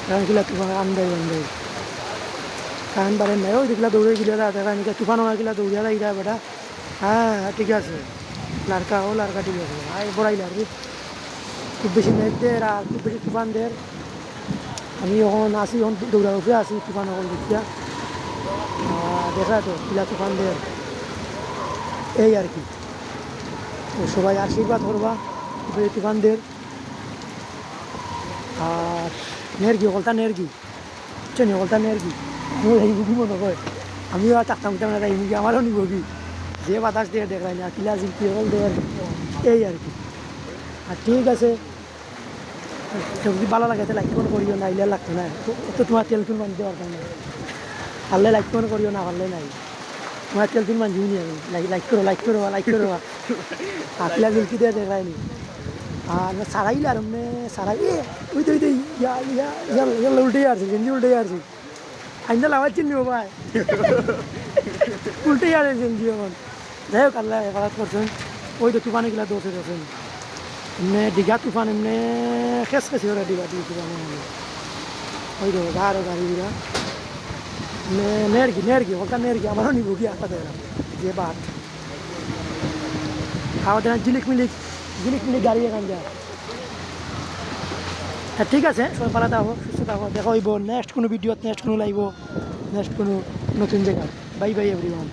এখন কিলা তুফান আন্দাই আন্দাই কারণ বারেন নাই ওই দেখলা দৌড়ে গিলা দেখা নাকি তুফান হওয়া গিলা দৌড়িয়া যাই বেটা হ্যাঁ ঠিক আছে লাড়কা ও লাড়কা ঠিক আছে বড়াইলে আর কি খুব বেশি মেঘ দের আর খুব বেশি তুফান দের আমি এখন আসি এখন দৌড়া উঠে আসি তুফান হল দেখিয়া দেখা তো কিলা তুফান দের এই আর কি তো সবাই আশীর্বাদ করবা তুফান দের আর নেরগি হলতা নেরগি চেনি হলতা নেরগি আমিও যাইব কি মনে হয় আমিও আর চাকতাম না যাইব কি আমারও নিব কি যে বাতাস দিয়ে দেখায় না কিলা জিলপি হল দেয় এই আর কি আর ঠিক আছে যদি ভালো লাগে তো লাইক মনে করিও না ইলে লাগতো না তো তোমার তেল তুল মানতে পারতাম না পারলে লাইক মনে করিও না পারলে নাই তোমার তেল তুল মানজিও নি আমি লাইক করো আর কিলা জিলপি দিয়ে দেখায় নি আর সারাইলে আর সারাই ওই তো ইয়া উল্টে আসছে গেঞ্জি উল্টে আসছে আইনা লাভার চিনি ভাই উল্টে আসে গেঞ্জি এখন যাই হোক আল্লাহ হেফাজত করছেন ওই তো তুফানে গেলা দোষে দোষেন এমনি দীঘা তুফান এমনি খেস খেসি ওরা দীঘা তুফানে ওই তো গাড়িরা নেরগি ওটা নেরগি আমারও নিব কি আটা দেয় যে বাট খাওয়া দেয় জিলিক মিলিক গাড়ি এখান যায় হ্যাঁ ঠিক আছে সবাই ভালো থাকো সুস্থ থাকো দেখা হইব নেক্সট কোনো ভিডিওত নেক্সট কোনো লাইব নেক্সট কোনো নতুন জায়গা বাই বাই এভরিওয়ান